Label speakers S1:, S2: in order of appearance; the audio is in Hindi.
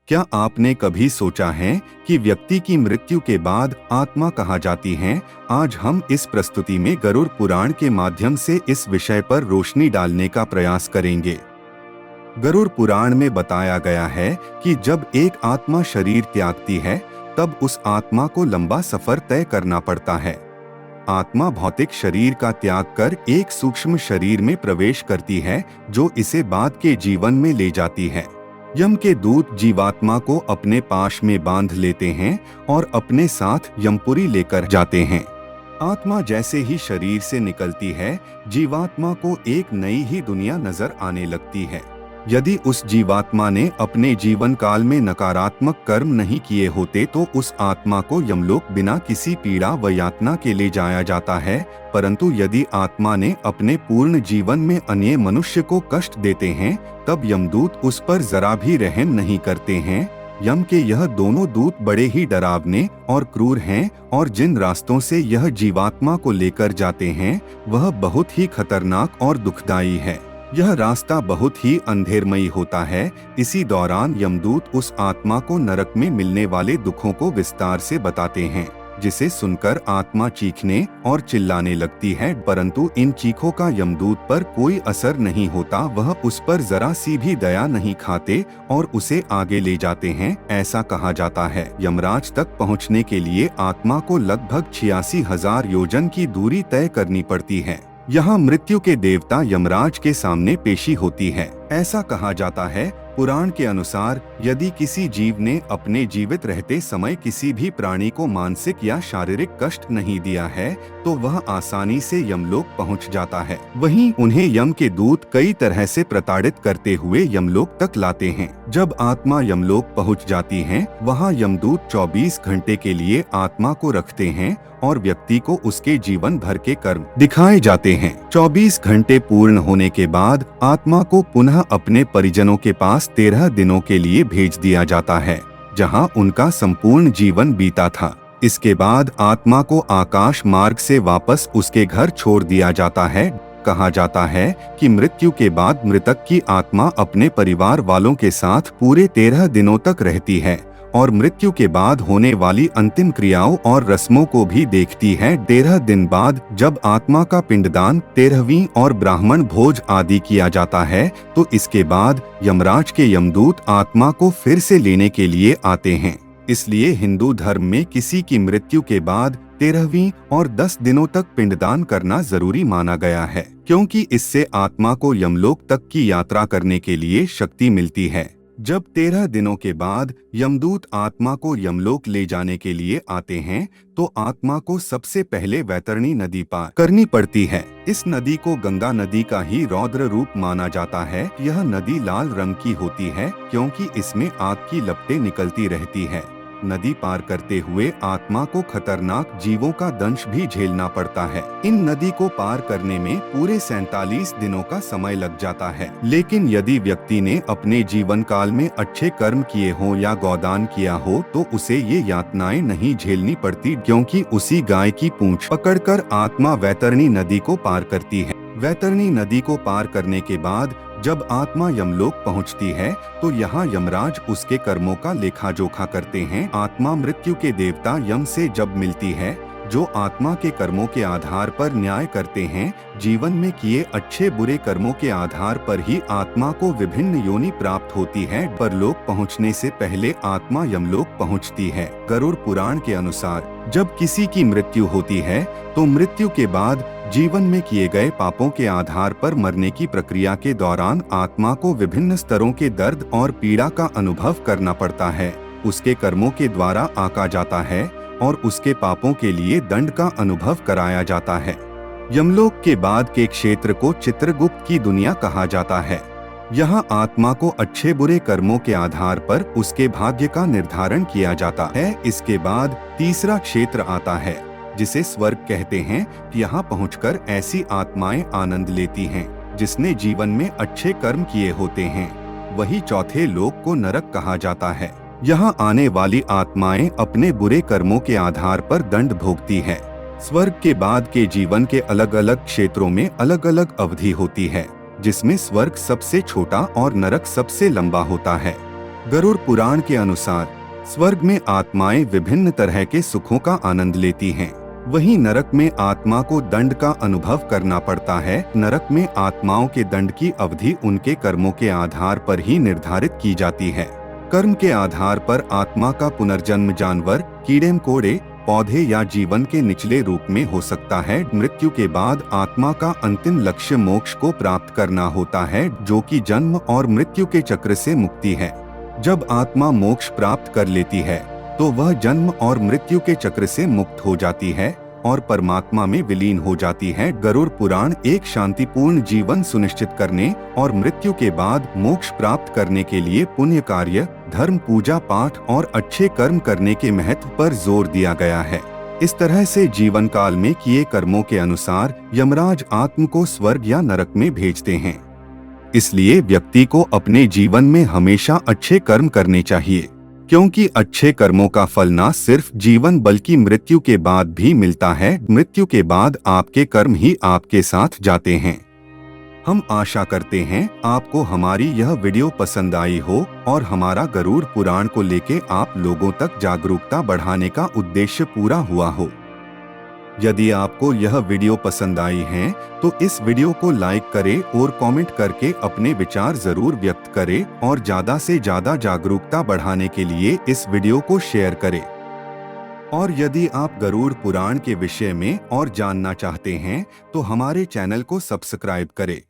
S1: क्या आपने कभी सोचा है कि व्यक्ति की मृत्यु के बाद आत्मा कहाँ जाती है? आज हम इस प्रस्तुति में गरुड़ पुराण के माध्यम से इस विषय पर रोशनी डालने का प्रयास करेंगे। गरुड़ पुराण में बताया गया है कि जब एक आत्मा शरीर त्यागती है, तब उस आत्मा को लंबा सफर तय करना पड़ता है। आत्मा भौतिक शरीर का त्याग कर एक सूक्ष्म शरीर में प्रवेश करती है, जो इसे बाद के जीवन में ले जाती है। यम के दूत जीवात्मा को अपने पाश में बांध लेते हैं और अपने साथ यमपुरी लेकर जाते हैं। आत्मा जैसे ही शरीर से निकलती है, जीवात्मा को एक नई ही दुनिया नजर आने लगती है। यदि उस जीवात्मा ने अपने जीवन काल में नकारात्मक कर्म नहीं किए होते तो उस आत्मा को यमलोक बिना किसी पीड़ा व यातना के ले जाया जाता है। परंतु यदि आत्मा ने अपने पूर्ण जीवन में अन्य मनुष्य को कष्ट देते हैं, तब यमदूत उस पर जरा भी रहम नहीं करते हैं। यम के यह दोनों दूत बड़े ही डरावने और क्रूर हैं और जिन रास्तों से यह जीवात्मा को लेकर जाते हैं, वह बहुत ही खतरनाक और दुखदायी है। यह रास्ता बहुत ही अंधेरमयी होता है। इसी दौरान यमदूत उस आत्मा को नरक में मिलने वाले दुखों को विस्तार से बताते हैं, जिसे सुनकर आत्मा चीखने और चिल्लाने लगती है। परंतु इन चीखों का यमदूत पर कोई असर नहीं होता। वह उस पर जरा सी भी दया नहीं खाते और उसे आगे ले जाते हैं। ऐसा कहा जाता है, यमराज तक पहुंचने के लिए आत्मा को लगभग 86,000 योजन की दूरी तय करनी पड़ती है। यहाँ मृत्यु के देवता यमराज के सामने पेशी होती है। ऐसा कहा जाता है, पुराण के अनुसार यदि किसी जीव ने अपने जीवित रहते समय किसी भी प्राणी को मानसिक या शारीरिक कष्ट नहीं दिया है, तो वह आसानी से यमलोक पहुंच जाता है। वहीं उन्हें यम के दूत कई तरह से प्रताड़ित करते हुए यमलोक तक लाते हैं। जब आत्मा यमलोक पहुंच जाती है, वहां यमदूत 24 घंटे के लिए आत्मा को रखते हैं और व्यक्ति को उसके जीवन भर के कर्म दिखाए जाते हैं। 24 घंटे पूर्ण होने के बाद आत्मा को पुनः अपने परिजनों के पास 13 दिनों के लिए भेज दिया जाता है, जहां उनका संपूर्ण जीवन बीता था। इसके बाद आत्मा को आकाश मार्ग से वापस उसके घर छोड़ दिया जाता है। कहा जाता है कि मृत्यु के बाद मृतक की आत्मा अपने परिवार वालों के साथ पूरे 13 दिनों तक रहती है और मृत्यु के बाद होने वाली अंतिम क्रियाओं और रस्मों को भी देखती है। 13 दिन बाद जब आत्मा का पिंडदान, 13वीं और ब्राह्मण भोज आदि किया जाता है, तो इसके बाद यमराज के यमदूत आत्मा को फिर से लेने के लिए आते हैं। इसलिए हिंदू धर्म में किसी की मृत्यु के बाद 13वीं और 10 दिनों तक पिंडदान करना जरूरी माना गया है, क्योंकि इससे आत्मा को यमलोक तक की यात्रा करने के लिए शक्ति मिलती है। जब 13 दिनों के बाद यमदूत आत्मा को यमलोक ले जाने के लिए आते हैं, तो आत्मा को सबसे पहले वैतरणी नदी पार करनी पड़ती है। इस नदी को गंगा नदी का ही रौद्र रूप माना जाता है। यह नदी लाल रंग की होती है, क्योंकि इसमें आग की लपटें निकलती रहती है। नदी पार करते हुए आत्मा को खतरनाक जीवों का दंश भी झेलना पड़ता है। इन नदी को पार करने में पूरे 47 दिनों का समय लग जाता है। लेकिन यदि व्यक्ति ने अपने जीवन काल में अच्छे कर्म किए हो या गौदान किया हो, तो उसे ये यातनाएं नहीं झेलनी पड़ती, क्योंकि उसी गाय की पूंछ पकड़कर आत्मा वैतरणी नदी को पार करती है। वैतरणी नदी को पार करने के बाद जब आत्मा यमलोक पहुंचती है, तो यहाँ यमराज उसके कर्मों का लेखा जोखा करते हैं। आत्मा मृत्यु के देवता यम से जब मिलती है, जो आत्मा के कर्मों के आधार पर न्याय करते हैं। जीवन में किए अच्छे बुरे कर्मों के आधार पर ही आत्मा को विभिन्न योनि प्राप्त होती है। परलोक पहुंचने से पहले आत्मा यमलोक पहुंचती है। गरुड़ पुराण के अनुसार जब किसी की मृत्यु होती है, तो मृत्यु के बाद जीवन में किए गए पापों के आधार पर मरने की प्रक्रिया के दौरान आत्मा को विभिन्न स्तरों के दर्द और पीड़ा का अनुभव करना पड़ता है। उसके कर्मों के द्वारा आंका जाता है और उसके पापों के लिए दंड का अनुभव कराया जाता है। यमलोक के बाद के क्षेत्र को चित्रगुप्त की दुनिया कहा जाता है। यहाँ आत्मा को अच्छे बुरे कर्मों के आधार पर उसके भाग्य का निर्धारण किया जाता है। इसके बाद तीसरा क्षेत्र आता है, जिसे स्वर्ग कहते हैं। यहाँ पहुंचकर ऐसी आत्माएं आनंद लेती हैं जिसने जीवन में अच्छे कर्म किए होते हैं। वही चौथे लोक को नरक कहा जाता है। यहाँ आने वाली आत्माएं अपने बुरे कर्मों के आधार पर दंड भोगती है। स्वर्ग के बाद के जीवन के अलग अलग क्षेत्रों में अलग अलग अवधि होती है, जिसमें स्वर्ग सबसे छोटा और नरक सबसे लंबा होता है। गरुड़ पुराण के अनुसार स्वर्ग में आत्माएं विभिन्न तरह के सुखों का आनंद लेती हैं। वहीं नरक में आत्मा को दंड का अनुभव करना पड़ता है। नरक में आत्माओं के दंड की अवधि उनके कर्मों के आधार पर ही निर्धारित की जाती है। कर्म के आधार पर आत्मा का पुनर्जन्म जानवर, कीड़े मकोड़े, पौधे या जीवन के निचले रूप में हो सकता है। मृत्यु के बाद आत्मा का अंतिम लक्ष्य मोक्ष को प्राप्त करना होता है, जो कि जन्म और मृत्यु के चक्र से मुक्ति है। जब आत्मा मोक्ष प्राप्त कर लेती है तो वह जन्म और मृत्यु के चक्र से मुक्त हो जाती है और परमात्मा में विलीन हो जाती है। गरुड़ पुराण एक शांतिपूर्ण जीवन सुनिश्चित करने और मृत्यु के बाद मोक्ष प्राप्त करने के लिए पुण्य कार्य, धर्म, पूजा पाठ और अच्छे कर्म करने के महत्व पर जोर दिया गया है। इस तरह से जीवन काल में किए कर्मों के अनुसार यमराज आत्मा को स्वर्ग या नरक में भेजते हैं। इसलिए व्यक्ति को अपने जीवन में हमेशा अच्छे कर्म करने चाहिए, क्योंकि अच्छे कर्मों का फल न सिर्फ जीवन बल्कि मृत्यु के बाद भी मिलता है। मृत्यु के बाद आपके कर्म ही आपके साथ जाते हैं। हम आशा करते हैं आपको हमारी यह वीडियो पसंद आई हो और हमारा गरुड़ पुराण को लेके आप लोगों तक जागरूकता बढ़ाने का उद्देश्य पूरा हुआ हो। यदि आपको यह वीडियो पसंद आई है तो इस वीडियो को लाइक करें और कमेंट करके अपने विचार जरूर व्यक्त करें और ज्यादा से ज्यादा जागरूकता बढ़ाने के लिए इस वीडियो को शेयर करें। और यदि आप गरुड़ पुराण के विषय में और जानना चाहते हैं तो हमारे चैनल को सब्सक्राइब करें।